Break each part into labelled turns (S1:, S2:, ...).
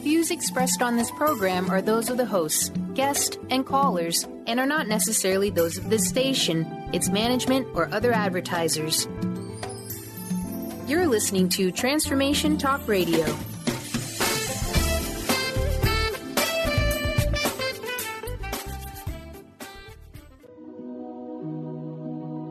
S1: views expressed on this program are those of the hosts, guests, and callers, and are not necessarily those of this station, its management, or other advertisers. You're listening to Transformation Talk Radio.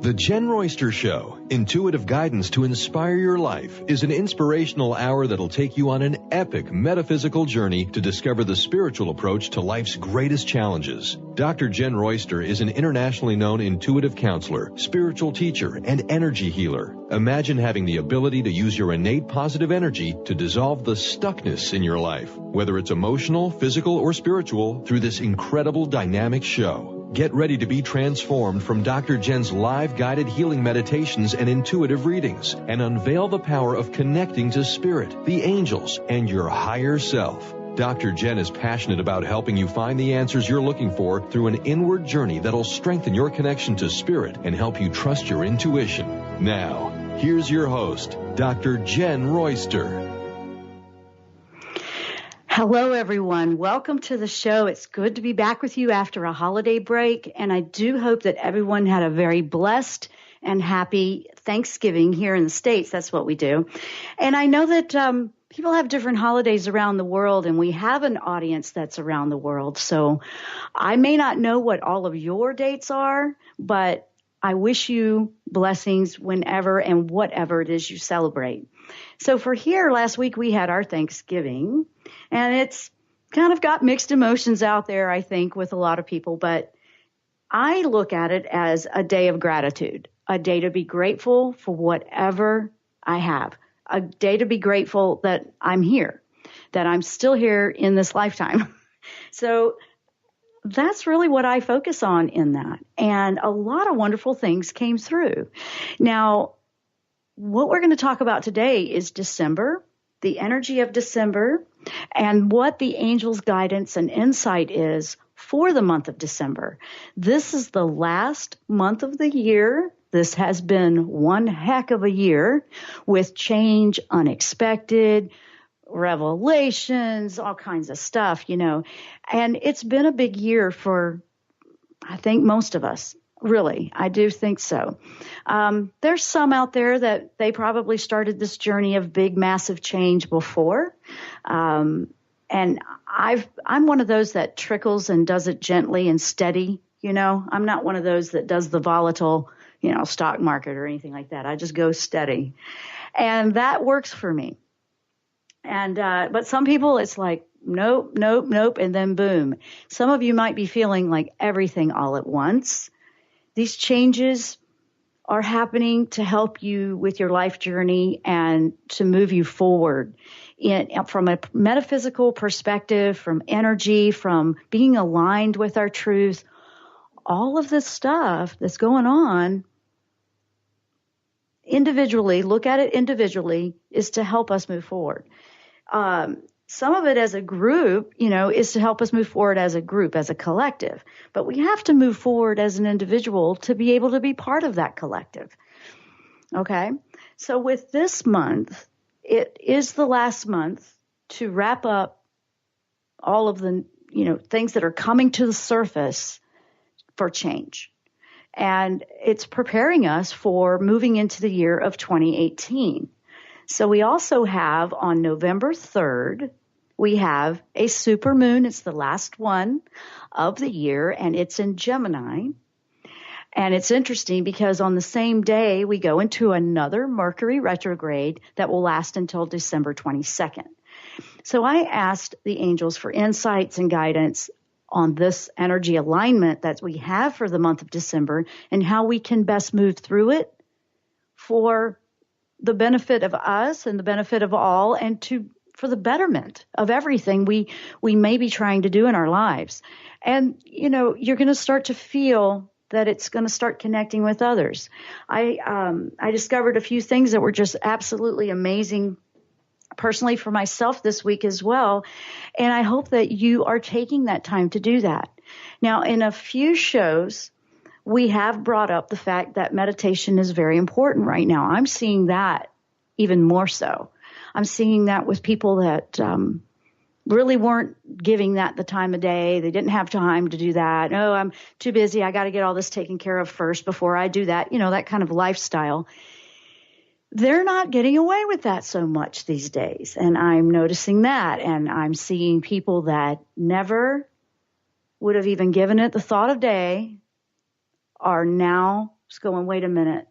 S2: The Jenn Royster Show, intuitive guidance to inspire your life, is an inspirational hour that'll take you on an epic metaphysical journey to discover the spiritual approach to life's greatest challenges. Dr. Jenn Royster is an internationally known intuitive counselor, spiritual teacher, and energy healer. Imagine having the ability to use your innate positive energy to dissolve the stuckness in your life, whether it's emotional, physical, or spiritual, through this incredible dynamic show. Get ready to be transformed from Dr. Jenn's live guided healing meditations and intuitive readings, and unveil the power of connecting to spirit, the angels, and your higher self. Dr. Jenn is passionate about helping you find the answers you're looking for through an inward journey that'll strengthen your connection to spirit and help you trust your intuition. Now, here's your host, Dr. Jenn Royster.
S3: Hello, everyone. Welcome to the show. It's good to be back with you after a holiday break, and I do hope that everyone had a very blessed and happy Thanksgiving here in the States. That's what we do. And I know that people have different holidays around the world, and we have an audience that's around the world. So I may not know what all of your dates are, but I wish you blessings whenever and whatever it is you celebrate. So for here, last week we had our Thanksgiving, and it's kind of got mixed emotions out there, I think, with a lot of people. But I look at it as a day of gratitude, a day to be grateful for whatever I have, a day to be grateful that I'm here, that I'm still here in this lifetime. So that's really what I focus on in that. And a lot of wonderful things came through. Now, what we're going to talk about today is December, the energy of December, and what the angels' guidance and insight is for the month of December. This is the last month of the year. This has been one heck of a year with change, unexpected, revelations, all kinds of stuff, you know. And it's been a big year for, I think, most of us. Really, I do think so. There's some out there that they probably started this journey of big, massive change before. And I'm one of those that trickles and does it gently and steady. You know, I'm not one of those that does the volatile, you know, stock market or anything like that. I just go steady. And that works for me. And, but some people, it's like, nope, nope, nope. And then boom. Some of you might be feeling like everything all at once. These changes are happening to help you with your life journey and to move you forward from a metaphysical perspective, from energy, from being aligned with our truth. All of this stuff that's going on individually, look at it individually, is to help us move forward. Some of it as a group, you know, is to help us move forward as a group, as a collective. But we have to move forward as an individual to be able to be part of that collective. Okay? So with this month, it is the last month to wrap up all of the, you know, things that are coming to the surface for change. And it's preparing us for moving into the year of 2018. So we also have on November 3rd, we have a supermoon. It's the last one of the year, and it's in Gemini. And it's interesting because on the same day, we go into another Mercury retrograde that will last until December 22nd. So I asked the angels for insights and guidance on this energy alignment that we have for the month of December and how we can best move through it for the benefit of us and the benefit of all, and for the betterment of everything we may be trying to do in our lives. And, you know, you're going to start to feel that it's going to start connecting with others. I discovered a few things that were just absolutely amazing personally for myself this week as well. And I hope that you are taking that time to do that. Now, in a few shows, we have brought up the fact that meditation is very important right now. I'm seeing that even more so. I'm seeing that with people that really weren't giving that the time of day. They didn't have time to do that. Oh, I'm too busy. I got to get all this taken care of first before I do that. That kind of lifestyle. They're not getting away with that so much these days. And I'm noticing that. And I'm seeing people that never would have even given it the thought of day are now just going, wait a minute.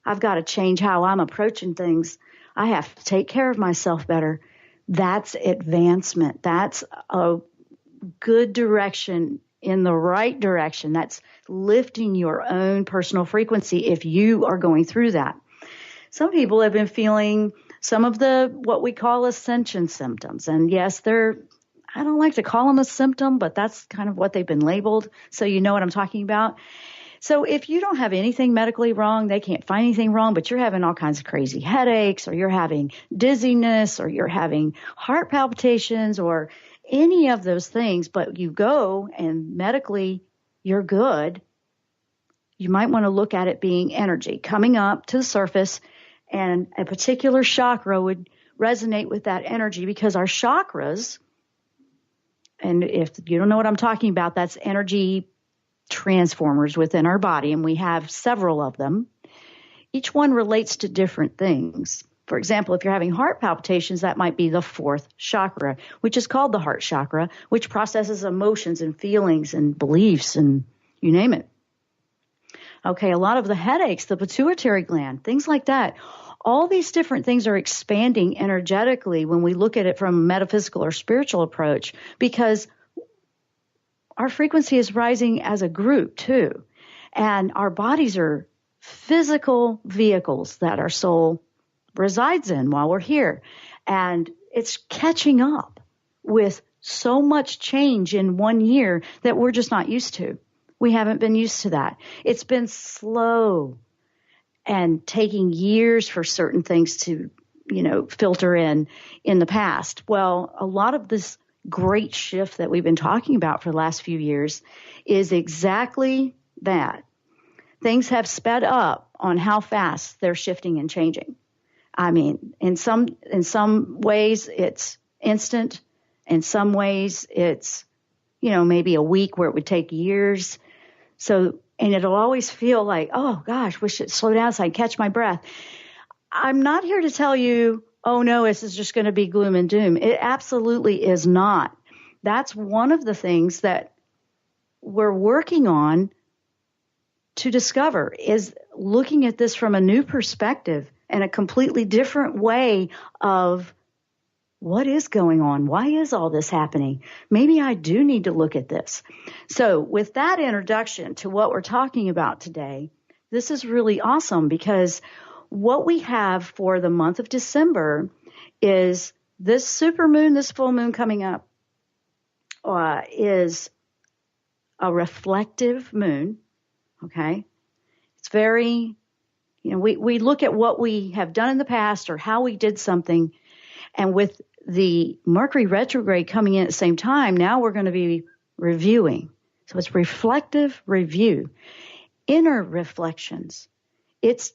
S3: I've got to change how I'm approaching things. I have to take care of myself better. That's advancement. That's a good direction in the right direction. That's lifting your own personal frequency if you are going through that. Some people have been feeling some of the what we call ascension symptoms. And yes, I don't like to call them a symptom, but that's kind of what they've been labeled. So you know what I'm talking about. So if you don't have anything medically wrong, they can't find anything wrong, but you're having all kinds of crazy headaches, or you're having dizziness, or you're having heart palpitations, or any of those things, but you go and medically you're good, you might want to look at it being energy coming up to the surface, and a particular chakra would resonate with that energy, because our chakras, and if you don't know what I'm talking about, that's energy transformers within our body, and we have several of them. Each one relates to different things. For example, if you're having heart palpitations, that might be the fourth chakra, which is called the heart chakra, which processes emotions and feelings and beliefs and you name it. Okay, a lot of the headaches, the pituitary gland, things like that. All these different things are expanding energetically when we look at it from a metaphysical or spiritual approach, because our frequency is rising as a group too. And our bodies are physical vehicles that our soul resides in while we're here. And it's catching up with so much change in 1 year that we're just not used to. We haven't been used to that. It's been slow and taking years for certain things to, filter in the past. Well, a lot of this great shift that we've been talking about for the last few years is exactly that. Things have sped up on how fast they're shifting and changing. I mean, in some ways it's instant. In some ways it's, maybe a week where it would take years. So, and it'll always feel like, oh gosh, wish it'd slow down so I can catch my breath. I'm not here to tell you, oh no, this is just going to be gloom and doom. It absolutely is not. That's one of the things that we're working on to discover, is looking at this from a new perspective and a completely different way of what is going on? Why is all this happening? Maybe I do need to look at this. So with that introduction to what we're talking about today, this is really awesome, because what we have for the month of December is this supermoon, this full moon coming up, is a reflective moon. Okay. It's very, we look at what we have done in the past or how we did something. And with the Mercury retrograde coming in at the same time, now we're going to be reviewing. So it's reflective review, inner reflections. It's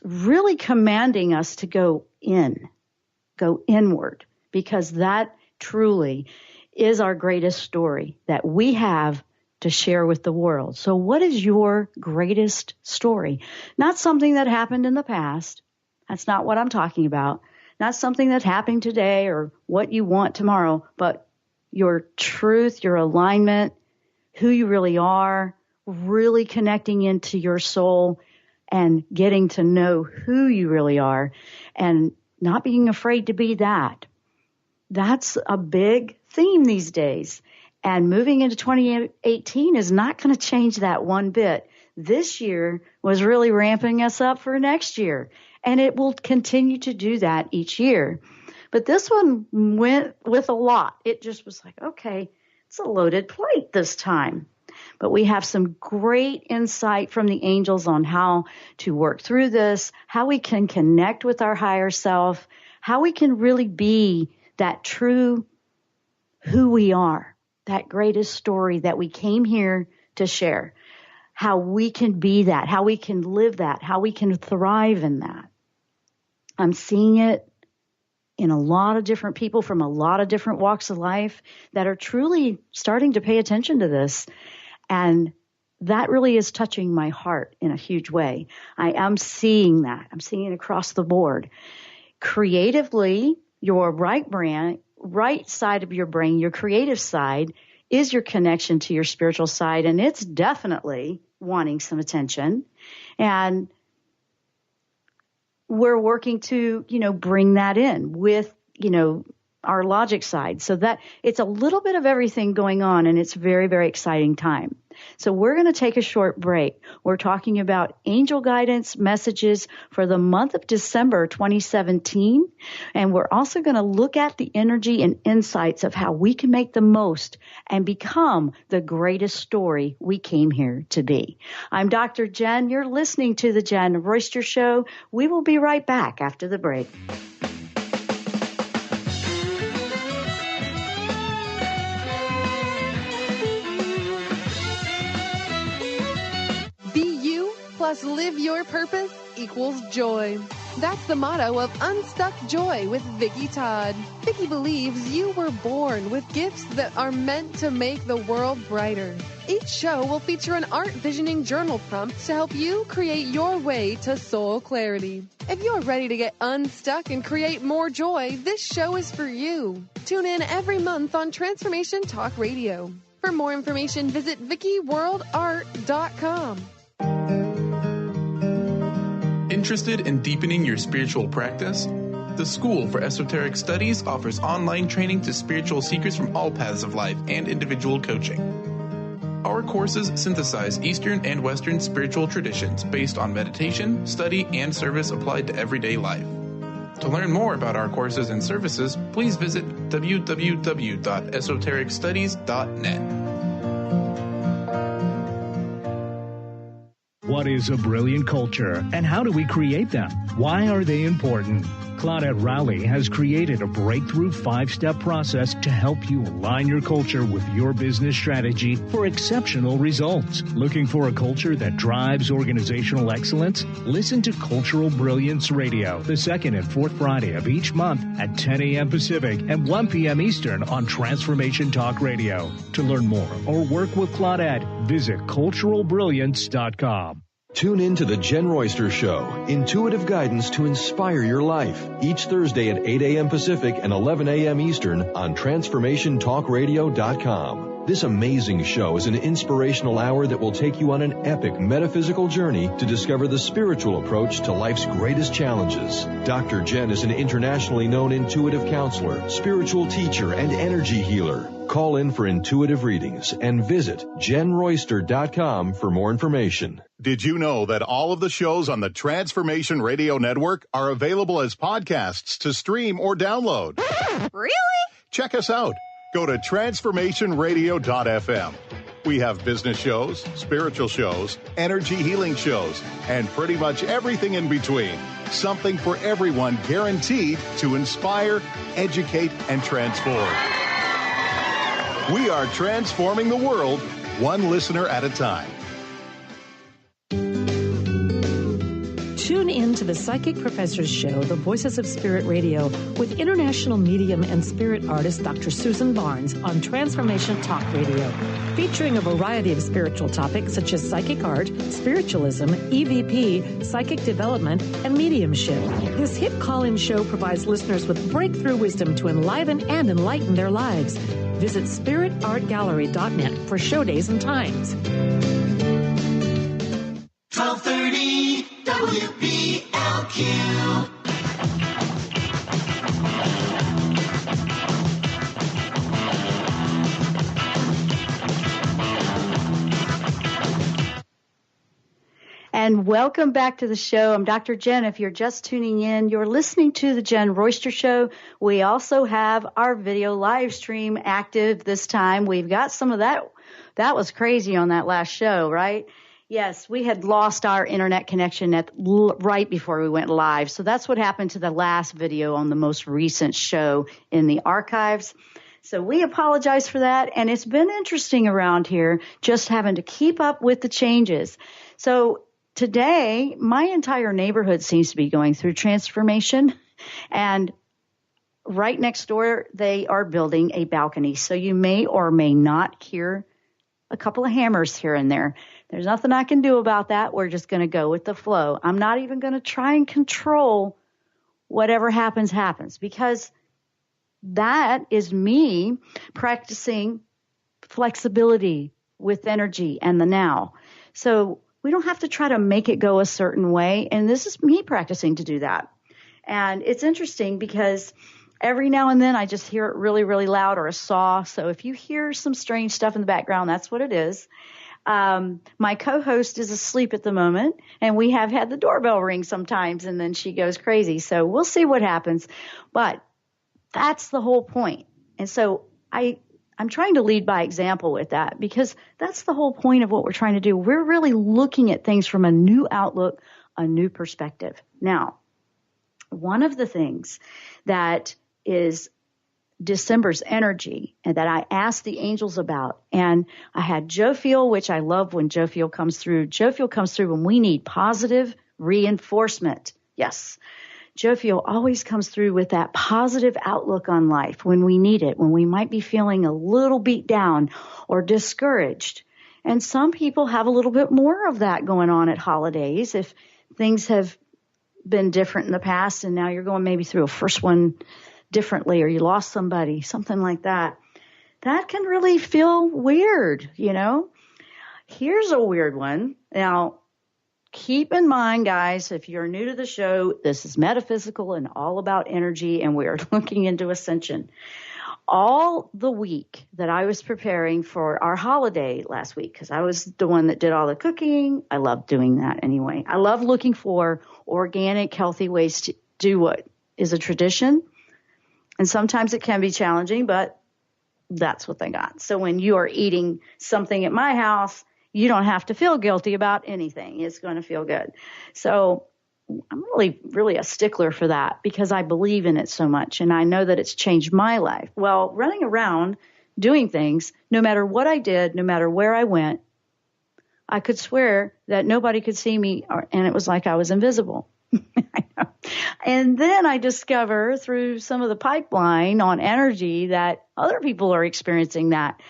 S3: really commanding us to go inward, because that truly is our greatest story that we have to share with the world. So what is your greatest story? Not something that happened in the past. That's not what I'm talking about. Not something that's happening today or what you want tomorrow, but your truth, your alignment, who you really are, really connecting into your soul and getting to know who you really are and not being afraid to be that. That's a big theme these days. And moving into 2018 is not going to change that one bit. This year was really ramping us up for next year, and it will continue to do that each year. But this one went with a lot. It just was like, okay, it's a loaded plate this time. But we have some great insight from the angels on how to work through this, how we can connect with our higher self, how we can really be that true who we are, that greatest story that we came here to share, how we can be that, how we can live that, how we can thrive in that. I'm seeing it in a lot of different people from a lot of different walks of life that are truly starting to pay attention to this. And that really is touching my heart in a huge way. I am seeing that. I'm seeing it across the board. Creatively, your right side of your brain, your creative side, is your connection to your spiritual side, and it's definitely wanting some attention. And we're working to, bring that in with, our logic side, so that it's a little bit of everything going on, and it's very, very exciting time. So we're going to take a short break. We're talking about angel guidance messages for the month of December 2017, and we're also going to look at the energy and insights of how we can make the most and become the greatest story we came here to be. I'm Dr. Jenn. You're listening to the Jenn Royster Show. We will be right back after the break.
S4: Plus live your purpose equals joy. That's the motto of Unstuck Joy with Vicki Todd. Vicki believes you were born with gifts that are meant to make the world brighter. Each show will feature an art visioning journal prompt to help you create your way to soul clarity. If you're ready to get unstuck and create more joy, this show is for you. Tune in every month on Transformation Talk Radio. For more information, visit VickiWorldArt.com.
S5: Interested in deepening your spiritual practice? The School for Esoteric Studies offers online training to spiritual seekers from all paths of life and individual coaching. Our courses synthesize Eastern and Western spiritual traditions based on meditation, study, and service applied to everyday life. To learn more about our courses and services, please visit www.esotericstudies.net.
S6: What is a brilliant culture, and how do we create them? Why are they important? Claudette Rowley has created a breakthrough 5-step process to help you align your culture with your business strategy for exceptional results. Looking for a culture that drives organizational excellence? Listen to Cultural Brilliance Radio, the second and fourth Friday of each month at 10 a.m. Pacific and 1 p.m. Eastern on Transformation Talk Radio. To learn more or work with Claudette, visit culturalbrilliance.com.
S2: Tune in to the Jenn Royster Show, intuitive guidance to inspire your life, each Thursday at 8 a.m. Pacific and 11 a.m. Eastern on TransformationTalkRadio.com. This amazing show is an inspirational hour that will take you on an epic metaphysical journey to discover the spiritual approach to life's greatest challenges. Dr. Jenn is an internationally known intuitive counselor, spiritual teacher, and energy healer. Call in for intuitive readings and visit JennRoyster.com for more information.
S7: Did you know that all of the shows on the Transformation Radio Network are available as podcasts to stream or download?
S8: Really?
S7: Check us out. Go to transformationradio.fm. We have business shows, spiritual shows, energy healing shows, and pretty much everything in between. Something for everyone, guaranteed to inspire, educate, and transform. We are transforming the world, one listener at a time.
S9: Tune in to the Psychic Professors Show, The Voices of Spirit Radio, with international medium and spirit artist Dr. Susan Barnes on Transformation Talk Radio, featuring a variety of spiritual topics such as psychic art, spiritualism, EVP, psychic development, and mediumship. This hit call-in show provides listeners with breakthrough wisdom to enliven and enlighten their lives. Visit spiritartgallery.net for show days and times.
S10: 1230 WBLQ.
S3: And welcome back to the show. I'm Dr. Jenn. If you're just tuning in, you're listening to the Jenn Royster Show. We also have our video live stream active this time. We've got some of that. That was crazy on that last show, right? Yes, we had lost our internet connection right before we went live. So that's what happened to the last video on the most recent show in the archives. So we apologize for that. And it's been interesting around here just having to keep up with the changes. So today, my entire neighborhood seems to be going through transformation. And right next door, they are building a balcony. So you may or may not hear a couple of hammers here and there. There's nothing I can do about that. We're just going to go with the flow. I'm not even going to try and control whatever happens, because that is me practicing flexibility with energy and the now. So we don't have to try to make it go a certain way. And this is me practicing to do that. And it's interesting because every now and then I just hear it really, really loud, or a saw. So if you hear some strange stuff in the background, that's what it is. My co-host is asleep at the moment, and we have had the doorbell ring sometimes, and then she goes crazy. So we'll see what happens. But that's the whole point. And so I'm trying to lead by example with that, because that's the whole point of what we're trying to do. We're really looking at things from a new outlook, a new perspective. Now, one of the things that is December's energy and that I asked the angels about, and I had Joe Feel, which I love when Joe Feel comes through. Joe Feel comes through when we need positive reinforcement. Yes. Joe Feel always comes through with that positive outlook on life when we need it, when we might be feeling a little beat down or discouraged. And some people have a little bit more of that going on at holidays if things have been different in the past and now you're going maybe through a first one differently, or you lost somebody, something like that. That can really feel weird, you know. Here's a weird one. Now, keep in mind, guys, if you're new to the show, this is metaphysical and all about energy, and we're looking into ascension. All the week that I was preparing for our holiday last week, because I was the one that did all the cooking. I love doing that anyway. I love looking for organic, healthy ways to do what is a tradition. And sometimes it can be challenging, but that's what they got. So when you are eating something at my house, you don't have to feel guilty about anything. It's going to feel good. So I'm really a stickler for that, because I believe in it so much. And I know that it's changed my life. Well, running around doing things, no matter what I did, no matter where I went, I could swear that nobody could see me, and it was like I was invisible. I know. And then I discover through some of the pipeline on energy that other people are experiencing that.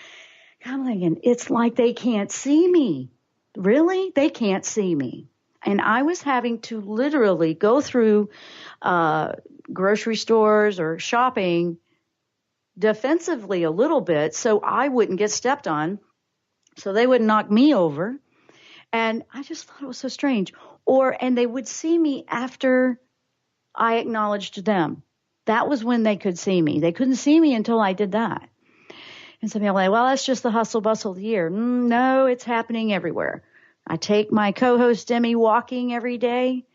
S3: I'm thinking, it's like they can't see me. Really? They can't see me. And I was having to literally go through grocery stores or shopping defensively a little bit so I wouldn't get stepped on, so they wouldn't knock me over. And I just thought it was so strange. And they would see me after I acknowledged them. That was when they could see me. They couldn't see me until I did that. And some people are like, well, that's just the hustle bustle of the year. No, it's happening everywhere. I take my co-host Demi walking every day.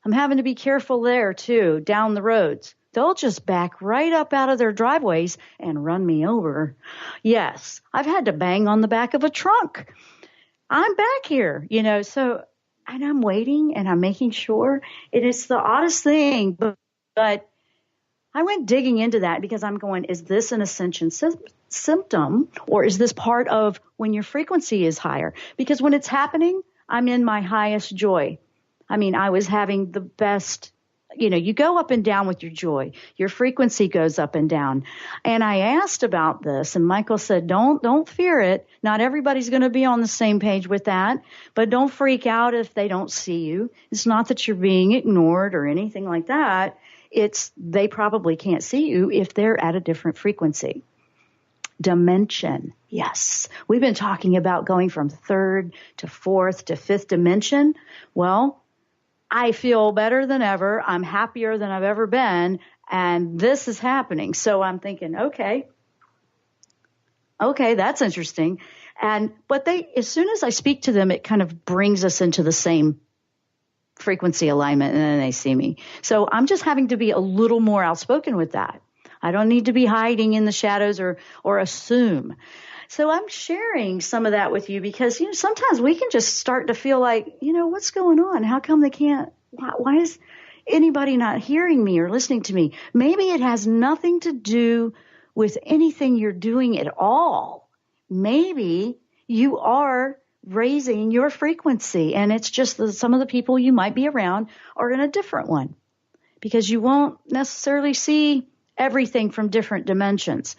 S3: I'm having to be careful there too, down the roads. They'll just back right up out of their driveways and run me over. Yes, I've had to bang on the back of a trunk. I'm back here, you know, and I'm waiting and I'm making sure. It is the oddest thing, but I went digging into that because I'm going, is this an ascension symptom, or is this part of when your frequency is higher? Because when it's happening, I'm in my highest joy. I mean, I was having the best, you know, you go up and down with your joy. Your frequency goes up and down. And I asked about this, and Michael said, don't fear it. Not everybody's going to be on the same page with that, but don't freak out if they don't see you. It's not that you're being ignored or anything like that. It's they probably can't see you if they're at a different frequency. Dimension. Yes. We've been talking about going from third to fourth to fifth dimension. Well, I feel better than ever. I'm happier than I've ever been. And this is happening. So I'm thinking, okay, that's interesting. But as soon as I speak to them, it kind of brings us into the same frequency alignment, and then they see me. So I'm just having to be a little more outspoken with that. I don't need to be hiding in the shadows or assume. So I'm sharing some of that with you because, you know, sometimes we can just start to feel like, you know, what's going on? How come they can't? Why is anybody not hearing me or listening to me? Maybe it has nothing to do with anything you're doing at all. Maybe you are raising your frequency, and it's just that some of the people you might be around are in a different one, because you won't necessarily see everything from different dimensions.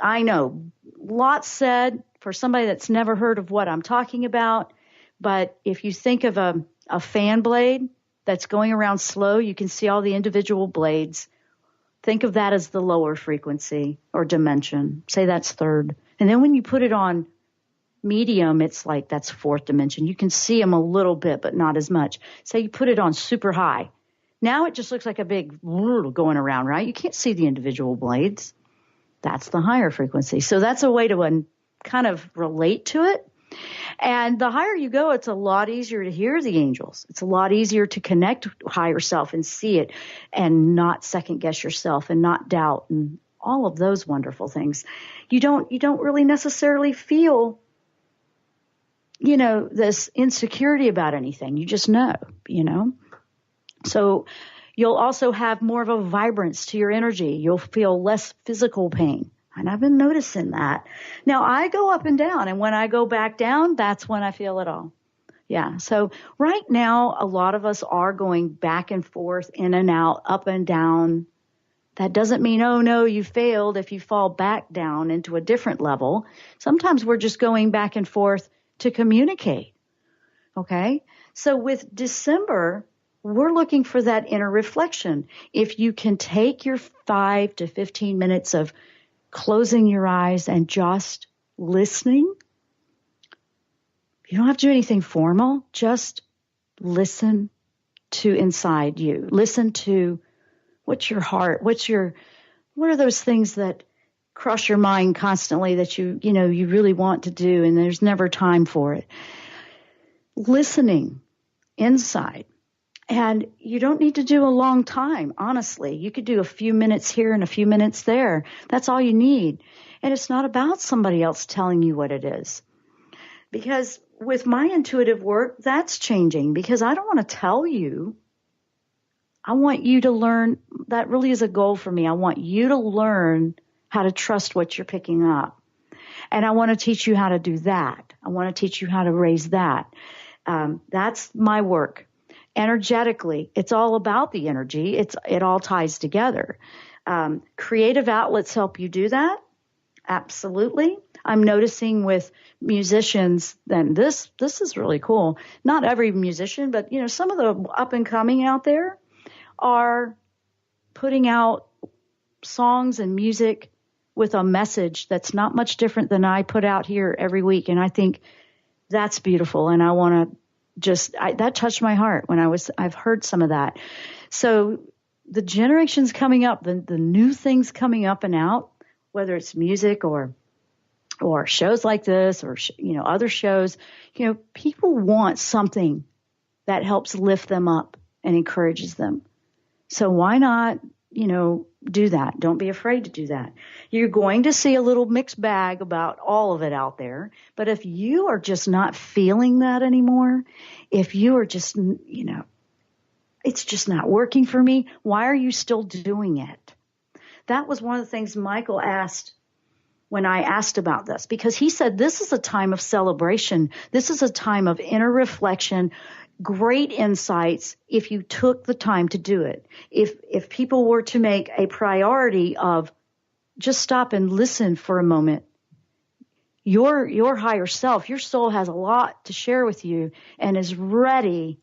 S3: I know, lots said for somebody that's never heard of what I'm talking about, but if you think of a fan blade that's going around slow, you can see all the individual blades. Think of that as the lower frequency or dimension. Say that's third. And then when you put it on medium, it's like that's fourth dimension. You can see them a little bit, but not as much. Say you put it on super high. Now it just looks like a big going around, right? You can't see the individual blades. That's the higher frequency. So that's a way to kind of relate to it. And the higher you go, it's a lot easier to hear the angels. It's a lot easier to connect higher self and see it and not second guess yourself and not doubt and all of those wonderful things. You don't really necessarily feel, this insecurity about anything. You just know. So you'll also have more of a vibrance to your energy. You'll feel less physical pain. And I've been noticing that. Now, I go up and down, and when I go back down, that's when I feel it all. Yeah. So right now, a lot of us are going back and forth, in and out, up and down. That doesn't mean, oh, no, you failed if you fall back down into a different level. Sometimes we're just going back and forth to communicate. Okay? So with December, we're looking for that inner reflection. If you can take your 5 to 15 minutes of closing your eyes and just listening. You don't have to do anything formal. Just listen to inside you. Listen to what's your heart, what are those things that cross your mind constantly that you really want to do and there's never time for it. Listening inside. And you don't need to do a long time, honestly. You could do a few minutes here and a few minutes there. That's all you need. And it's not about somebody else telling you what it is. Because with my intuitive work, that's changing because I don't want to tell you. I want you to learn. That really is a goal for me. I want you to learn how to trust what you're picking up. And I want to teach you how to do that. I want to teach you how to raise that. That's my work. Energetically, it's all about the energy. It all ties together. Creative outlets help you do that. Absolutely. I'm noticing with musicians, then this is really cool. Not every musician, but some of the up and coming out there are putting out songs and music with a message that's not much different than I put out here every week. And I think that's beautiful. And I want to that touched my heart when I've heard some of that. So the generations coming up, the new things coming up and out, whether it's music or shows like this or, other shows, people want something that helps lift them up and encourages them. So why not, do that? Don't be afraid to do that. You're going to see a little mixed bag about all of it out there. But if you are just not feeling that anymore, if you are just, it's just not working for me, why are you still doing it? That was one of the things Michael asked when I asked about this, because he said this is a time of celebration. This is a time of inner reflection. Great insights if you took the time to do it. If people were to make a priority of just stop and listen for a moment, your higher self, your soul has a lot to share with you and is ready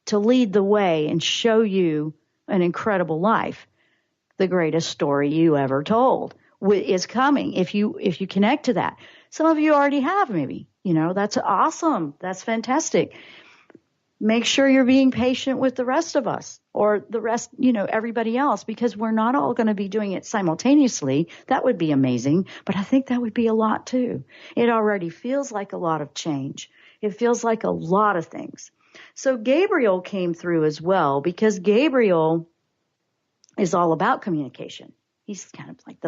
S3: to lead the way and show you an incredible life. The greatest story you ever told is coming if you connect to that. Some of you already have, maybe. That's awesome. That's fantastic. Make sure you're being patient with the rest of us or the rest, everybody else, because we're not all going to be doing it simultaneously. That would be amazing, but I think that would be a lot too. It already feels like a lot of change. It feels like a lot of things. So Gabriel came through as well, because Gabriel is all about communication. He's kind of like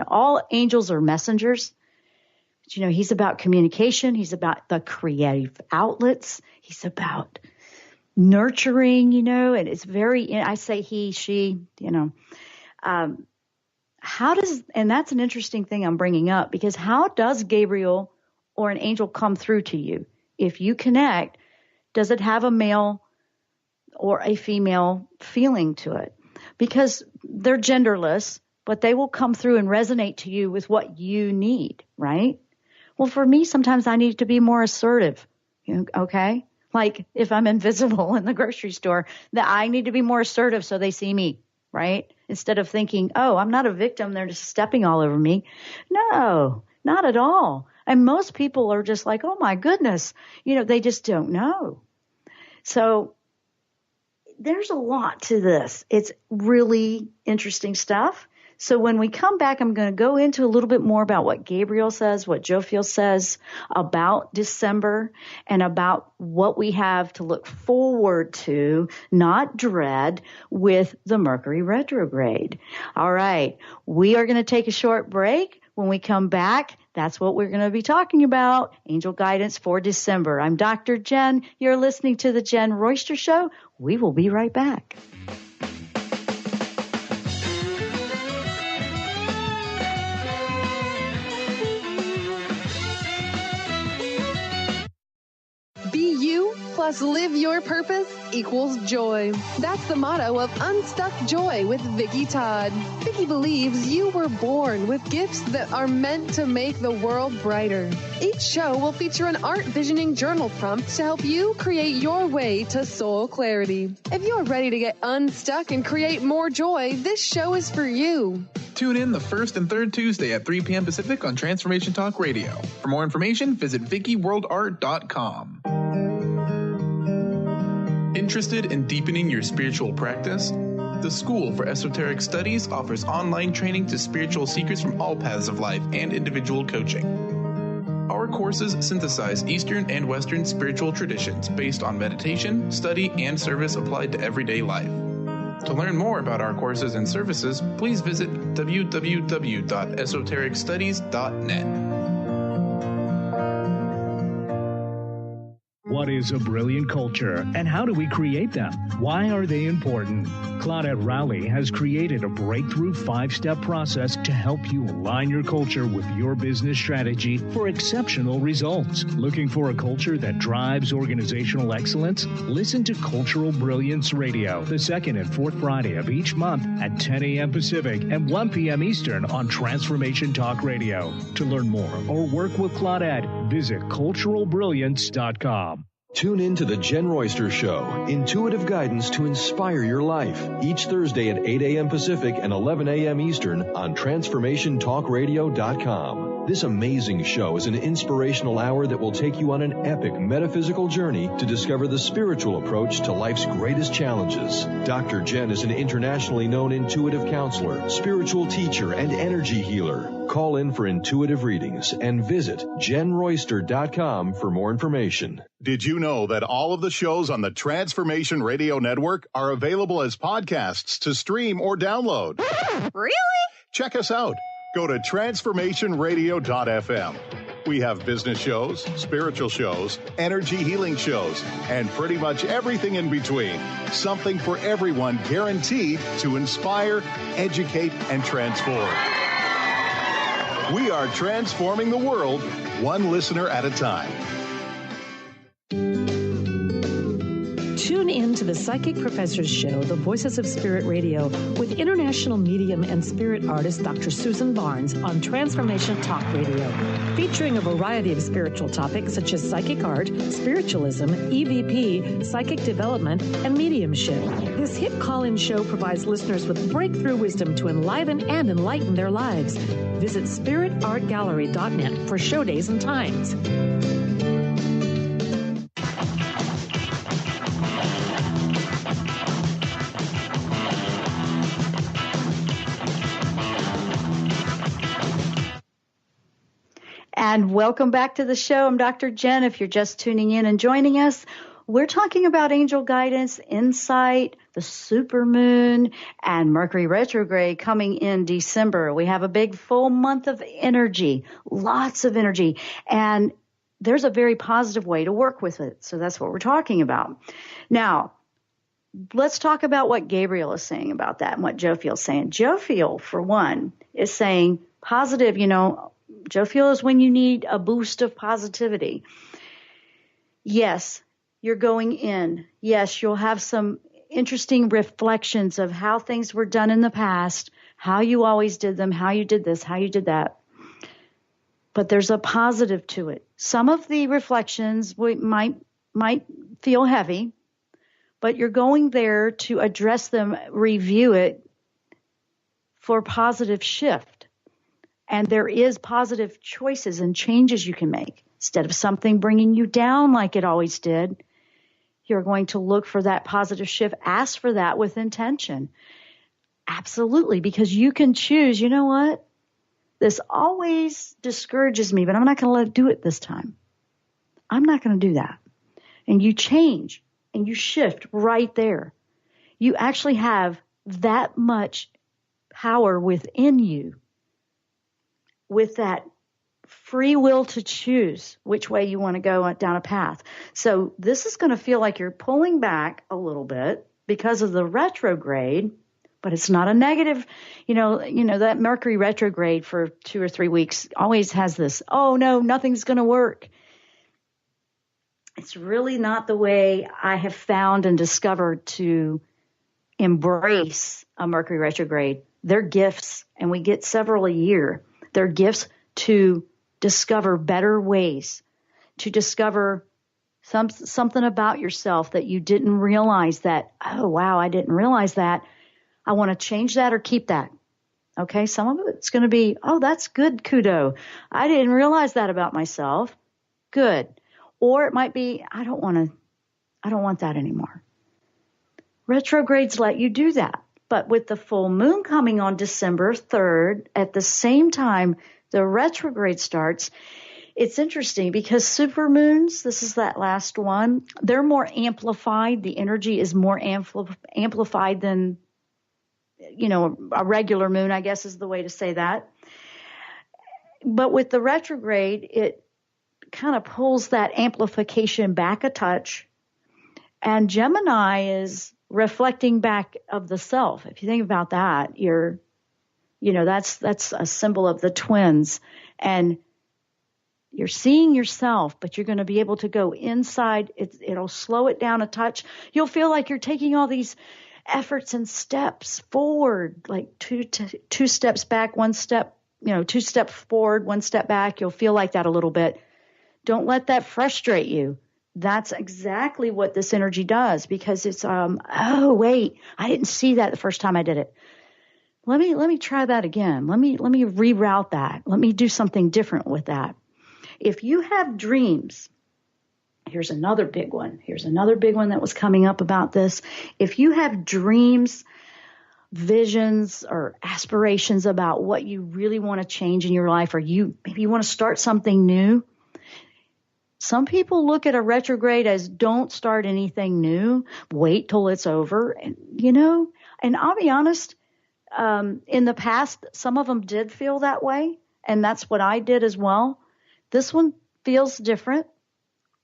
S3: all angels are messengers. But, he's about communication. He's about the creative outlets. He's about nurturing, and it's very, I say he, she, how does, and that's an interesting thing I'm bringing up, because how does Gabriel or an angel come through to you? If you connect, does it have a male or a female feeling to it? Because they're genderless, but they will come through and resonate to you with what you need, right? Well, for me, sometimes I need to be more assertive, okay? Like if I'm invisible in the grocery store, that I need to be more assertive so they see me, right? Instead of thinking, oh, I'm not a victim, they're just stepping all over me. No, not at all. And most people are just like, oh my goodness, they just don't know. So there's a lot to this. It's really interesting stuff. So when we come back, I'm going to go into a little bit more about what Gabriel says, what Jophiel says about December, and about what we have to look forward to, not dread, with the Mercury retrograde. All right. We are going to take a short break. When we come back, that's what we're going to be talking about, angel guidance for December. I'm Dr. Jenn. You're listening to the Jenn Royster Show. We will be right back.
S4: Be you plus live your purpose equals joy. That's the motto of Unstuck Joy with Vicki Todd. Vicki believes you were born with gifts that are meant to make the world brighter. Each show will feature an art visioning journal prompt to help you create your way to soul clarity. If you're ready to get unstuck and create more joy, this show is for you.
S5: Tune in the first and third Tuesday at 3 p.m. Pacific on Transformation Talk Radio. For more information, visit VickiWorldArt.com. Interested in deepening your spiritual practice? The School for Esoteric Studies offers online training to spiritual seekers from all paths of life and individual coaching. Our courses synthesize Eastern and Western spiritual traditions based on meditation, study, and service applied to everyday life. To learn more about our courses and services, please visit www.esotericstudies.net.
S6: What is a brilliant culture, and how do we create them? Why are they important? Claudette Rowley has created a breakthrough 5-step process to help you align your culture with your business strategy for exceptional results. Looking for a culture that drives organizational excellence? Listen to Cultural Brilliance Radio, the second and fourth Friday of each month at 10 a.m. Pacific and 1 p.m. Eastern on Transformation Talk Radio. To learn more or work with Claudette, visit culturalbrilliance.com.
S2: Tune in to the Jenn Royster Show, intuitive guidance to inspire your life, each Thursday at 8 a.m. Pacific and 11 a.m. Eastern on TransformationTalkRadio.com. This amazing show is an inspirational hour that will take you on an epic metaphysical journey to discover the spiritual approach to life's greatest challenges. Dr. Jenn is an internationally known intuitive counselor, spiritual teacher, and energy healer. Call in for intuitive readings and visit JennRoyster.com for more information.
S7: Did you know that all of the shows on the Transformation Radio Network are available as podcasts to stream or download?
S8: Really?
S7: Check us out. Go to transformationradio.fm. We have business shows, spiritual shows, energy healing shows, and pretty much everything in between. Something for everyone, guaranteed to inspire, educate, and transform. We are transforming the world, one listener at a time.
S9: Tune in to the Psychic Professors Show, the Voices of Spirit Radio, with international medium and spirit artist Dr. Susan Barnes on Transformation Talk Radio, featuring a variety of spiritual topics such as psychic art, spiritualism, EVP, psychic development, and mediumship. This hit call-in show provides listeners with breakthrough wisdom to enliven and enlighten their lives. Visit spiritartgallery.net for show days and times.
S3: And welcome back to the show. I'm Dr. Jenn. If you're just tuning in and joining us, we're talking about angel guidance, insight, the supermoon, and Mercury retrograde coming in December. We have a big full month of energy, lots of energy, and there's a very positive way to work with it. So that's what we're talking about. Now, let's talk about what Gabriel is saying about that and what Jophiel is saying. Jophiel, for one, is saying positive, Jophiel is when you need a boost of positivity. Yes, you're going in. Yes, you'll have some interesting reflections of how things were done in the past, how you always did them, how you did this, how you did that. But there's a positive to it. Some of the reflections might feel heavy, but you're going there to address them, review it for positive shift. And there is positive choices and changes you can make. Instead of something bringing you down like it always did, you're going to look for that positive shift. Ask for that with intention. Absolutely, because you can choose, you know what? This always discourages me, but I'm not going to let it do it this time. I'm not going to do that. And you change and you shift right there. You actually have that much power within you with that free will to choose which way you want to go down a path. So this is going to feel like you're pulling back a little bit because of the retrograde, but it's not a negative. You know that Mercury retrograde for 2 or 3 weeks always has this, oh no, nothing's going to work. It's really not the way I have found and discovered to embrace a Mercury retrograde. They're gifts, and we get several a year. They're gifts to discover better ways, to discover something about yourself that you didn't realize that, oh, wow, I didn't realize that. I want to change that or keep that. Okay, some of it's going to be, oh, that's good, kudo. I didn't realize that about myself. Good. Or it might be, I don't want that anymore. Retrogrades let you do that. But with the full moon coming on December 3rd, at the same time the retrograde starts, it's interesting because supermoons, this is that last one, they're more amplified. The energy is more amplified than, a regular moon, I guess is the way to say that. But with the retrograde, it kind of pulls that amplification back a touch. And Gemini is reflecting back of the self. If you think about that, that's a symbol of the twins, and you're seeing yourself, but you're going to be able to go inside. It'll slow it down a touch. You'll feel like you're taking all these efforts and steps forward, like two steps back, 1 step, 2 steps forward, 1 step back. You'll feel like that a little bit. Don't let that frustrate you. That's exactly what this energy does, because it's, oh, wait, I didn't see that the first time I did it. Let me try that again. Let me reroute that. Let me do something different with that. If you have dreams, here's another big one. Here's another big one that was coming up about this. If you have dreams, visions, or aspirations about what you really want to change in your life, or maybe you want to start something new, some people look at a retrograde as don't start anything new, wait till it's over. And I'll be honest, in the past, some of them did feel that way, and that's what I did as well. This one feels different,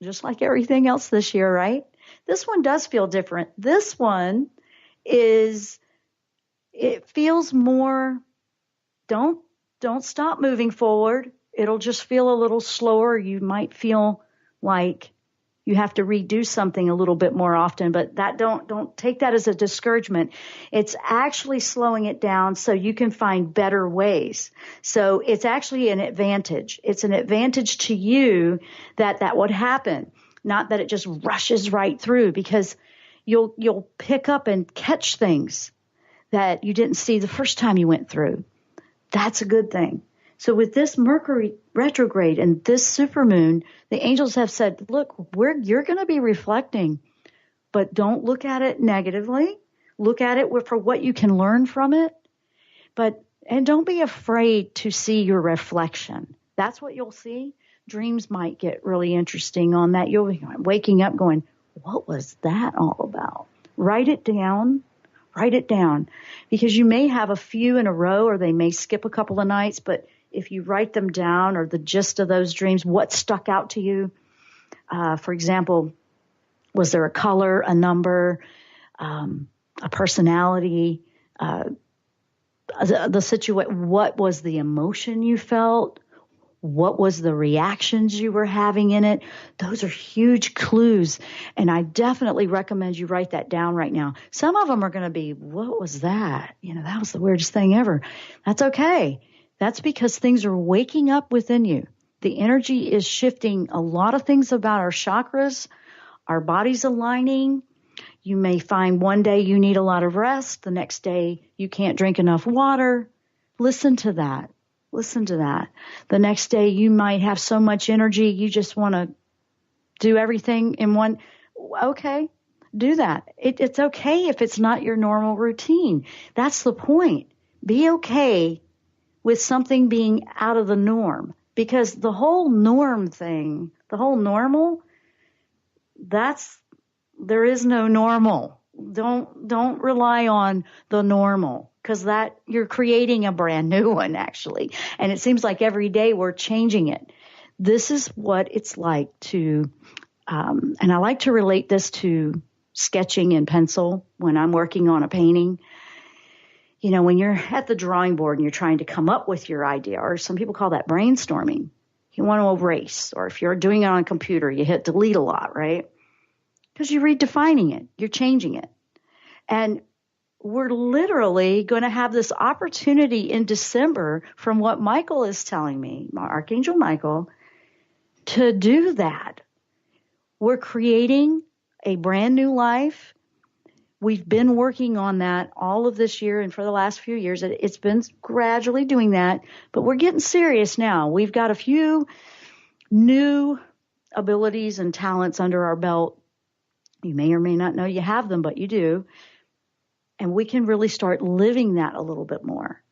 S3: just like everything else this year, right? This one does feel different. This one it feels more, don't stop moving forward. It'll just feel a little slower. You might feel like you have to redo something a little bit more often, but that don't take that as a discouragement. It's actually slowing it down so you can find better ways. So it's actually an advantage. It's an advantage to you that would happen, not that it just rushes right through, because you'll pick up and catch things that you didn't see the first time you went through. That's a good thing. So with this Mercury retrograde and this supermoon, the angels have said, look, you're going to be reflecting, but don't look at it negatively. Look at it for what you can learn from it. And don't be afraid to see your reflection. That's what you'll see. Dreams might get really interesting on that. You'll be waking up going, what was that all about? Write it down. Write it down, because you may have a few in a row, or they may skip a couple of nights, but if you write them down, or the gist of those dreams, what stuck out to you, for example, was there a color, a number, a personality, the situation, what was the emotion you felt, What was the reactions you were having in it? Those are huge clues. And I definitely recommend you write that down right now. Some of them are going to be, what was that? That was the weirdest thing ever. That's okay. That's because things are waking up within you. The energy is shifting a lot of things about our chakras, our body's aligning. You may find one day you need a lot of rest. The next day you can't drink enough water. Listen to that. Listen to that. The next day you might have so much energy you just want to do everything in one. Okay, do that. It's okay if it's not your normal routine. That's the point. Be okay with something being out of the norm, because the whole norm thing, the whole normal, there is no normal. Don't rely on the normal, because that you're creating a brand new one, actually. And it seems like every day we're changing it. This is what it's like to, and I like to relate this to sketching in pencil when I'm working on a painting. When you're at the drawing board and you're trying to come up with your idea, or some people call that brainstorming. You want to erase, or if you're doing it on a computer, you hit delete a lot, right? Because you're redefining it. You're changing it. And we're literally going to have this opportunity in December, from what Michael is telling me, Archangel Michael, to do that. We're creating a brand new life. We've been working on that all of this year and for the last few years. It's been gradually doing that, but we're getting serious now. We've got a few new abilities and talents under our belt. You may or may not know you have them, but you do. And we can really start living that a little bit more.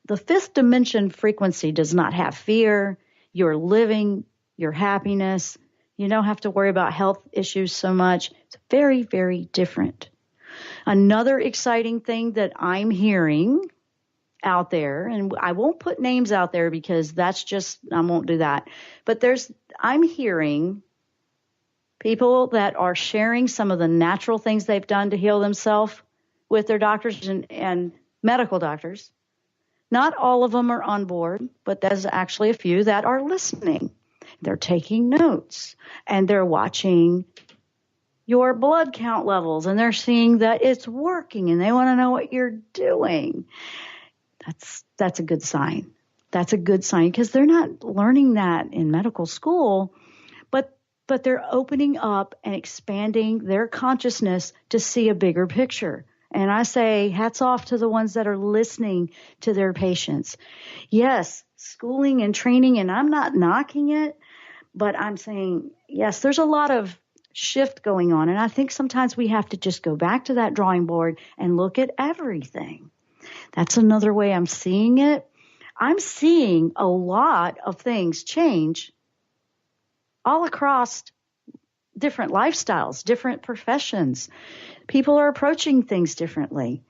S3: The fifth dimension frequency does not have fear. You're living your happiness. You don't have to worry about health issues so much. It's very, very different. Another exciting thing that I'm hearing out there, and I won't put names out there because I won't do that. But I'm hearing people that are sharing some of the natural things they've done to heal themselves with their doctors and medical doctors. Not all of them are on board, but there's actually a few that are listening. They're taking notes, and they're watching your blood count levels, and they're seeing that it's working, and they want to know what you're doing. That's a good sign. That's a good sign, because they're not learning that in medical school, but they're opening up and expanding their consciousness to see a bigger picture. And I say hats off to the ones that are listening to their patients. Yes, schooling and training, and I'm not knocking it, but I'm saying, yes, there's a lot of shift going on. And I think sometimes we have to just go back to that drawing board and look at everything. That's another way I'm seeing it. I'm seeing a lot of things change all across different lifestyles, different professions. People are approaching things differently.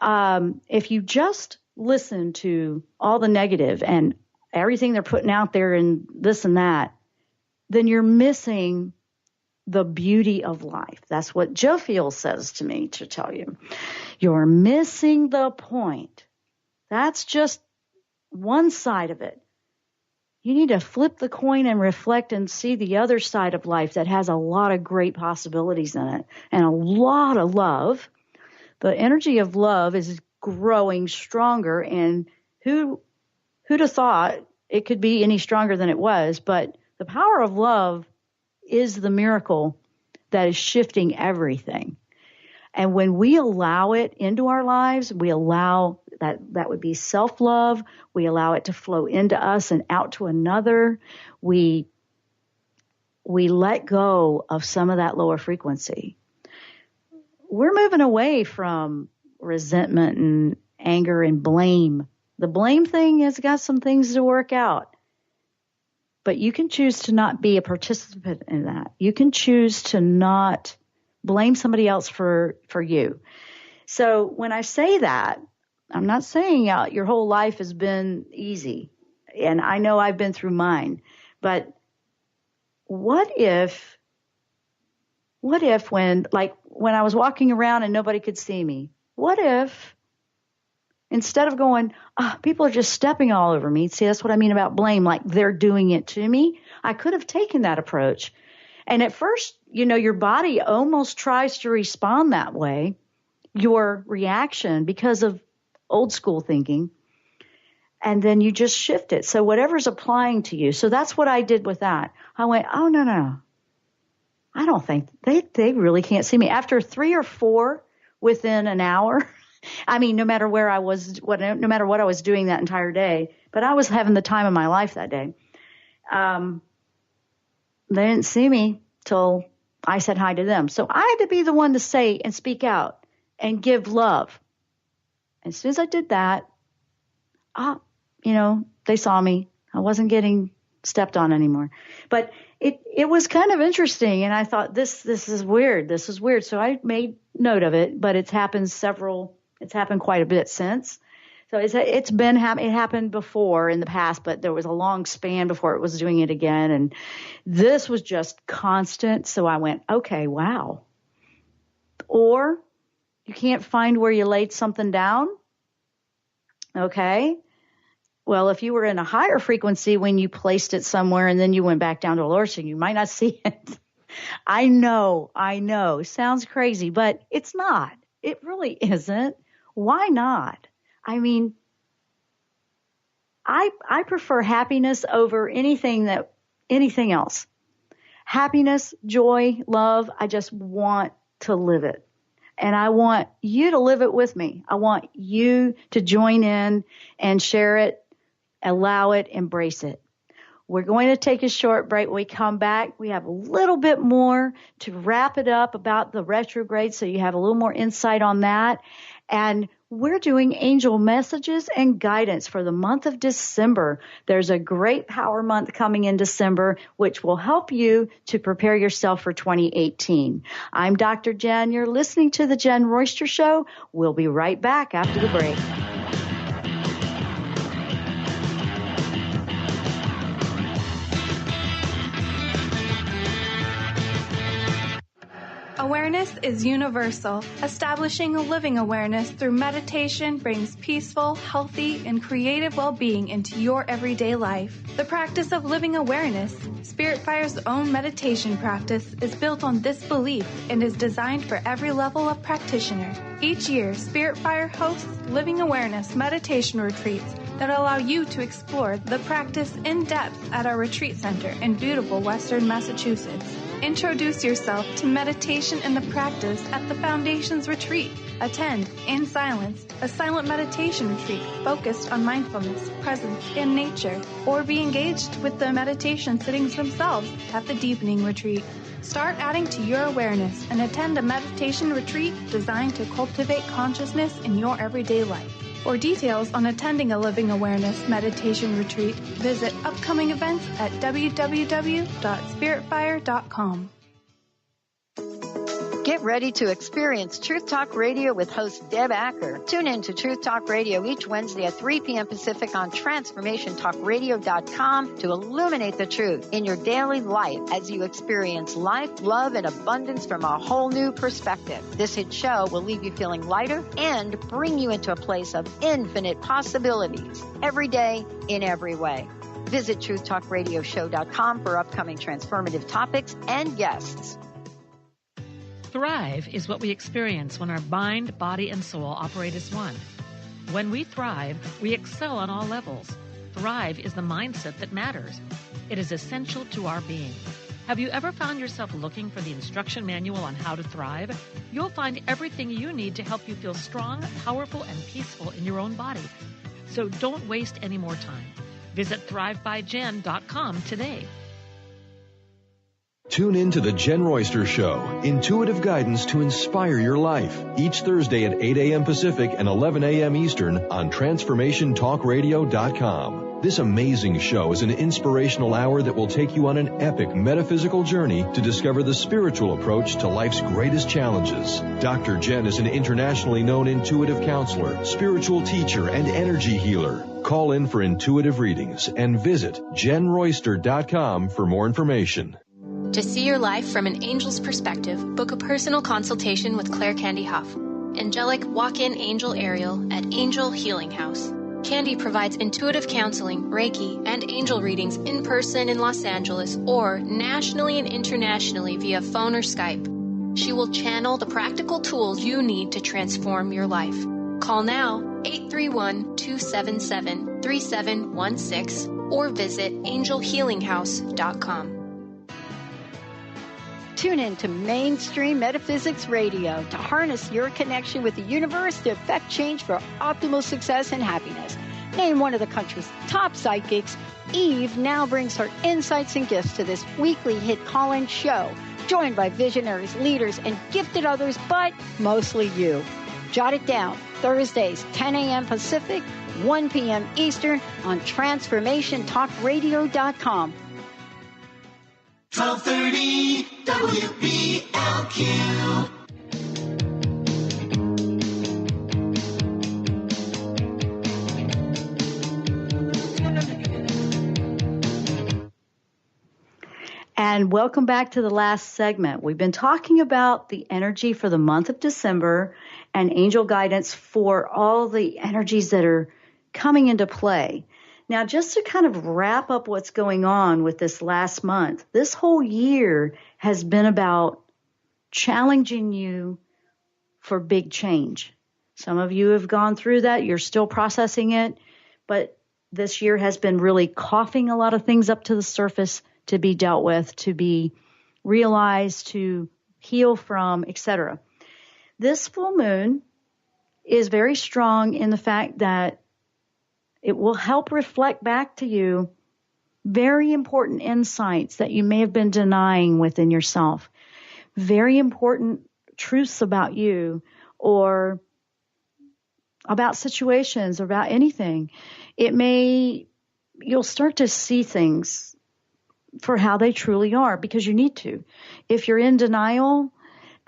S3: If you just listen to all the negative and everything they're putting out there and this and that, then you're missing the beauty of life. That's what Joe Field says to me to tell you. You're missing the point. That's just one side of it. You need to flip the coin and reflect and see the other side of life that has a lot of great possibilities in it and a lot of love. The energy of love is growing stronger, and who'd have thought it could be any stronger than it was? But the power of love is the miracle that is shifting everything. And when we allow it into our lives, we allow that would be self-love. We allow it to flow into us and out to another. We let go of some of that lower frequency. We're moving away from resentment and anger and blame. The blame thing has got some things to work out. But you can choose to not be a participant in that. You can choose to not blame somebody else for you. So when I say that, I'm not saying your whole life has been easy. And I know I've been through mine. But what if when I was walking around and nobody could see me, what if instead of going, people are just stepping all over me. See, that's what I mean about blame, like they're doing it to me. I could have taken that approach. And at first, your body almost tries to respond that way, your reaction, because of old school thinking. And then you just shift it. So whatever's applying to you. So that's what I did with that. I went, oh, no. I don't think they really can't see me. After 3 or 4 within an hour, I mean, no matter where I was, no matter what I was doing that entire day, but I was having the time of my life that day. They didn't see me till I said hi to them. So I had to be the one to say and speak out and give love. As soon as I did that, they saw me. I wasn't getting stepped on anymore. But it was kind of interesting, and I thought this is weird. This is weird. So I made note of it, but it's happened quite a bit since. So it happened before in the past, but there was a long span before it was doing it again, and this was just constant. So I went, okay, wow. Or you can't find where you laid something down. Okay. Well, if you were in a higher frequency when you placed it somewhere and then you went back down to a lower, so you might not see it. I know. Sounds crazy, but it's not. It really isn't. Why not? I mean, I prefer happiness over anything else. Happiness, joy, love, I just want to live it. And I want you to live it with me. I want you to join in and share it, allow it, embrace it. We're going to take a short break. When we come back, we have a little bit more to wrap it up about the retrograde, so you have a little more insight on that. And we're doing angel messages and guidance for the month of December. There's a great power month coming in December, which will help you to prepare yourself for 2018. I'm Dr. Jenn. You're listening to the Jenn Royster Show. We'll be right back after the break.
S8: Awareness is universal. Establishing a living awareness through meditation brings peaceful, healthy, and creative well-being into your everyday life. The practice of living awareness, Spirit Fire's own meditation practice, is built on this belief and is designed for every level of practitioner. Each year, Spirit Fire hosts living awareness meditation retreats that allow you to explore the practice in depth at our retreat center in beautiful Western Massachusetts. Introduce yourself to meditation and the practice at the Foundation's retreat. Attend, in silence, a silent meditation retreat focused on mindfulness, presence, and nature, or be engaged with the meditation sittings themselves at the Deepening Retreat. Start adding to your awareness and attend a meditation retreat designed to cultivate consciousness in your everyday life. For details on attending a Living Awareness meditation retreat, visit upcoming events at www.spiritfire.com.
S11: Get ready to experience Truth Talk Radio with host Deb Acker. Tune in to Truth Talk Radio each Wednesday at 3 p.m. Pacific on TransformationTalkRadio.com to illuminate the truth in your daily life as you experience life, love, and abundance from a whole new perspective. This hit show will leave you feeling lighter and bring you into a place of infinite possibilities every day in every way. Visit TruthTalkRadioshow.com for upcoming transformative topics and guests.
S9: Thrive is what we experience when our mind, body, and soul operate as one. When we thrive, we excel on all levels. Thrive is the mindset that matters. It is essential to our being. Have you ever found yourself looking for the instruction manual on how to thrive? You'll find everything you need to help you feel strong, powerful, and peaceful in your own body. So don't waste any more time. Visit thrivebyjen.com today.
S2: Tune in to the Jenn Royster Show, intuitive guidance to inspire your life, each Thursday at 8 a.m. Pacific and 11 a.m. Eastern on TransformationTalkRadio.com. This amazing show is an inspirational hour that will take you on an epic metaphysical journey to discover the spiritual approach to life's greatest challenges. Dr. Jenn is an internationally known intuitive counselor, spiritual teacher, and energy healer. Call in for intuitive readings and visit JennRoyster.com for more information.
S1: To see your life from an angel's perspective, book a personal consultation with Claire Candy Huff.
S12: angelic walk-in angel Ariel at Angel Healing House. Candy provides intuitive counseling, Reiki, and angel readings in person in Los Angeles or nationally and internationally via phone or Skype. She will channel the practical tools you need to transform your life. Call now, 831-277-3716, or visit angelhealinghouse.com.
S11: Tune in to Mainstream Metaphysics Radio to harness your connection with the universe to effect change for optimal success and happiness. Named one of the country's top psychics, Eve now brings her insights and gifts to this weekly hit call-in show, joined by visionaries, leaders, and gifted others, but mostly you. Jot it down, Thursdays, 10 a.m. Pacific, 1 p.m. Eastern on TransformationTalkRadio.com.
S10: 1230 WBLQ.
S3: And welcome back to the last segment. We've been talking about the energy for the month of December and angel guidance for all the energies that are coming into play. Now, just to kind of wrap up what's going on with this last month, this whole year has been about challenging you for big change. Some of you have gone through that. You're still processing it. But this year has been really coughing a lot of things up to the surface to be dealt with, to be realized, to heal from, etc. This full moon is very strong in the fact that it will help reflect back to you very important insights that you may have been denying within yourself, very important truths about you or about situations or about anything. You'll start to see things for how they truly are because you need to. If you're in denial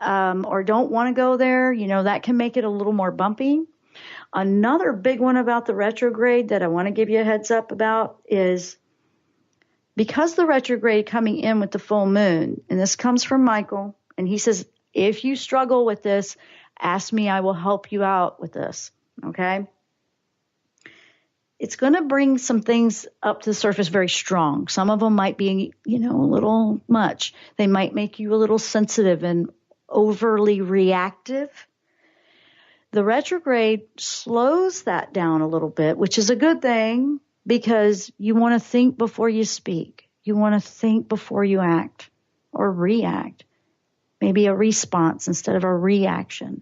S3: or don't want to go there, that can make it a little more bumpy. Another big one about the retrograde that I want to give you a heads up about is because the retrograde coming in with the full moon, and this comes from Michael, and he says, if you struggle with this, ask me, I will help you out with this, okay? It's going to bring some things up to the surface very strong. Some of them might be, a little much. They might make you a little sensitive and overly reactive. The retrograde slows that down a little bit, which is a good thing because you want to think before you speak. You want to think before you act or react. Maybe a response instead of a reaction.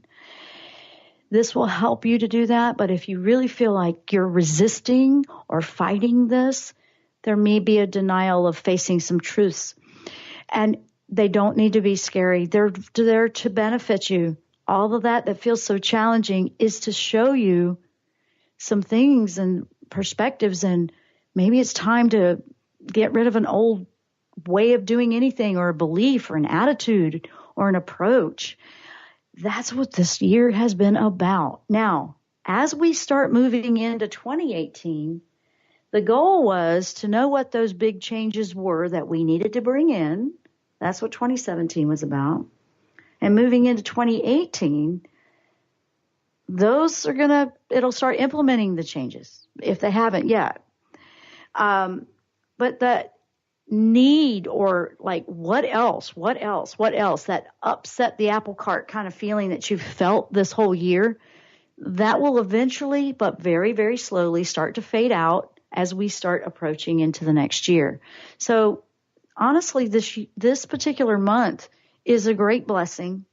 S3: This will help you to do that, but if you really feel like you're resisting or fighting this, there may be a denial of facing some truths. And they don't need to be scary. They're there to benefit you. All of that feels so challenging is to show you some things and perspectives, and maybe it's time to get rid of an old way of doing anything or a belief or an attitude or an approach. That's what this year has been about. Now, as we start moving into 2018, the goal was to know what those big changes were that we needed to bring in. That's what 2017 was about. And moving into 2018, it'll start implementing the changes if they haven't yet. But the need or like what else, that upset the apple cart kind of feeling that you've felt this whole year, that will eventually, but very, very slowly start to fade out as we start approaching into the next year. So honestly, this particular month is a great blessing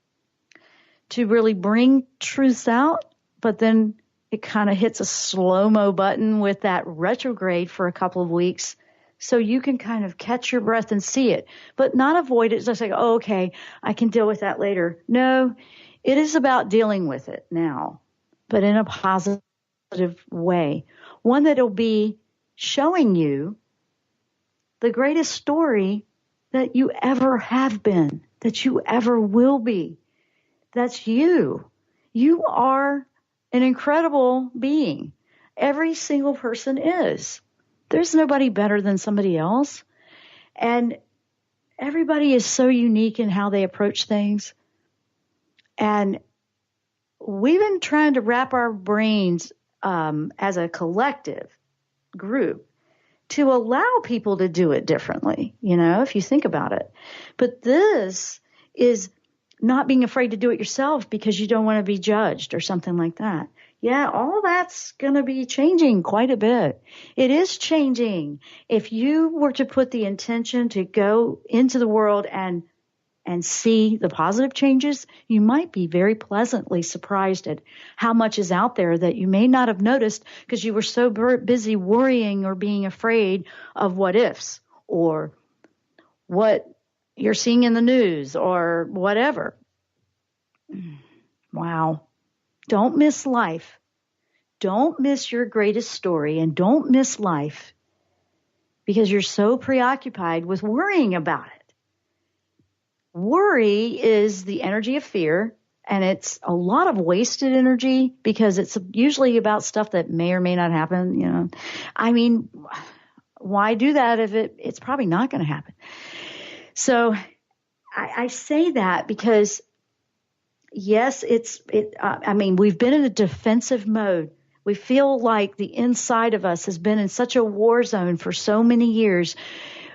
S3: to really bring truths out, but then it kind of hits a slow-mo button with that retrograde for a couple of weeks so you can kind of catch your breath and see it, but not avoid it. Just like, oh, okay, I can deal with that later. No, it is about dealing with it now, but in a positive way, one that will be showing you the greatest story that you ever have been, that you ever will be. That's you. You are an incredible being. Every single person is. There's nobody better than somebody else. And everybody is so unique in how they approach things. And we've been trying to wrap our brains as a collective group to allow people to do it differently, if you think about it. But this is not being afraid to do it yourself because you don't want to be judged or something like that. Yeah, all that's going to be changing quite a bit. It is changing. If you were to put the intention to go into the world and see the positive changes, you might be very pleasantly surprised at how much is out there that you may not have noticed because you were so busy worrying or being afraid of what ifs or what you're seeing in the news or whatever. Wow. Don't miss life. Don't miss your greatest story, and don't miss life because you're so preoccupied with worrying about it. Worry is the energy of fear, and it's a lot of wasted energy because it's usually about stuff that may or may not happen. I mean, why do that if it's probably not going to happen? So I say that because, yes, we've been in a defensive mode. We feel like the inside of us has been in such a war zone for so many years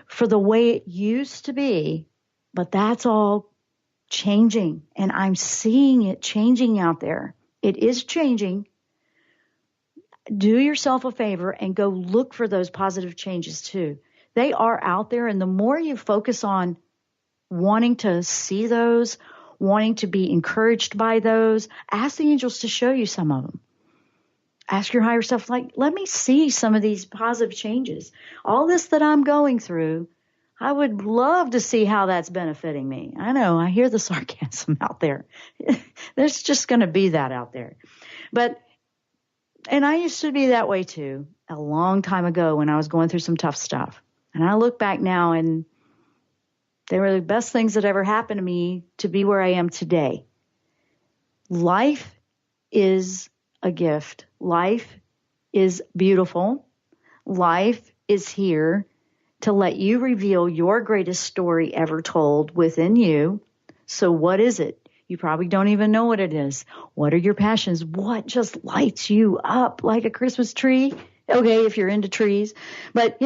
S3: for the way it used to be, but that's all changing, and I'm seeing it changing out there. It is changing. Do yourself a favor and go look for those positive changes too. They are out there, and the more you focus on wanting to see those, wanting to be encouraged by those, ask the angels to show you some of them. Ask your higher self, let me see some of these positive changes. All this that I'm going through, I would love to see how that's benefiting me. I know, I hear the sarcasm out there. There's just going to be that out there. And I used to be that way too, a long time ago when I was going through some tough stuff. And I look back now, and they were the best things that ever happened to me to be where I am today. Life is a gift. Life is beautiful. Life is here to let you reveal your greatest story ever told within you. So what is it? You probably don't even know what it is. What are your passions? What just lights you up like a Christmas tree? Okay, if you're into trees. But,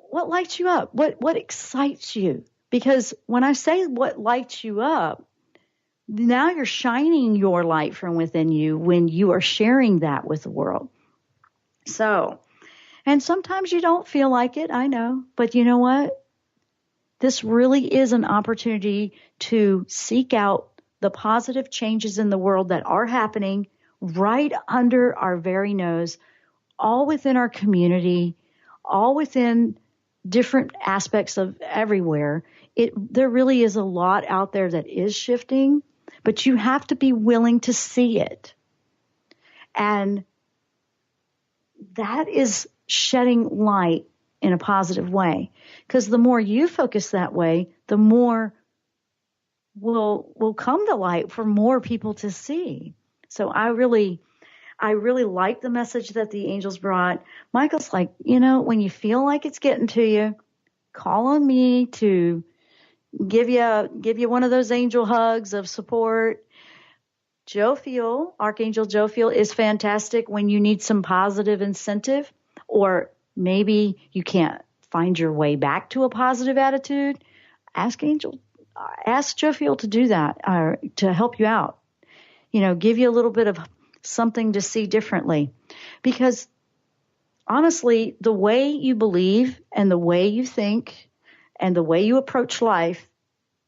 S3: what lights you up? What excites you? Because when I say what lights you up, now you're shining your light from within you when you are sharing that with the world. So, and sometimes you don't feel like it, I know. But you know what? This really is an opportunity to seek out the positive changes in the world that are happening right under our very nose, all within our community, all within different aspects of everywhere. There really is a lot out there that is shifting, but you have to be willing to see it. And that is shedding light in a positive way. Because the more you focus that way, the more will come to light for more people to see. So I really like the message that the angels brought. Michael's like, when you feel like it's getting to you, call on me to give you one of those angel hugs of support. Archangel Jophiel is fantastic when you need some positive incentive, or maybe you can't find your way back to a positive attitude. Ask Jophiel to do that, to help you out. Give you a little bit of something to see differently. Because honestly, the way you believe and the way you think and the way you approach life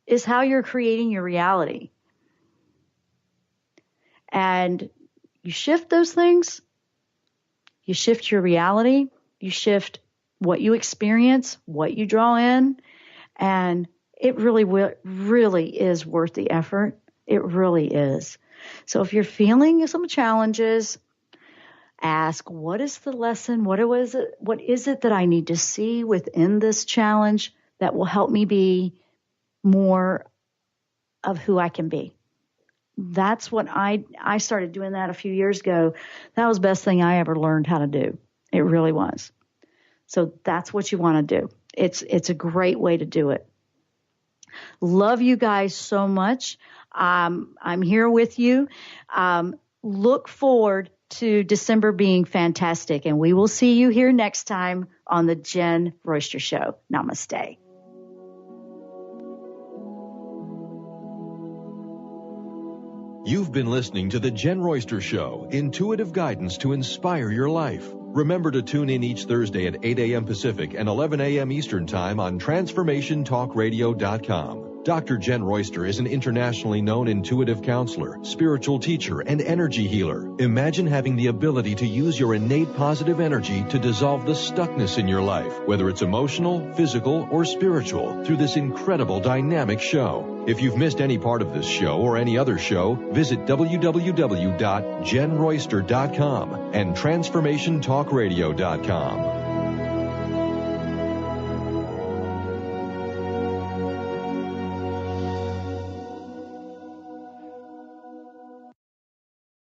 S3: is how you're creating your reality. And you shift those things, you shift your reality, you shift what you experience, what you draw in, and it really is worth the effort. It really is. So if you're feeling some challenges, ask, what is the lesson? What is it that I need to see within this challenge that will help me be more of who I can be? That's what I started doing that a few years ago. That was the best thing I ever learned how to do. It really was. So that's what you want to do. It's a great way to do it. Love you guys so much. I'm here with you. Look forward to December being fantastic, and we will see you here next time on the Jenn Royster Show. Namaste.
S2: You've been listening to the Jenn Royster Show, intuitive guidance to inspire your life. Remember to tune in each Thursday at 8 a.m. Pacific and 11 a.m. Eastern Time on TransformationTalkRadio.com. Dr. Jenn Royster is an internationally known intuitive counselor, spiritual teacher, and energy healer. Imagine having the ability to use your innate positive energy to dissolve the stuckness in your life, whether it's emotional, physical, or spiritual, through this incredible dynamic show. If you've missed any part of this show or any other show, visit www.jenroyster.com and TransformationTalkRadio.com.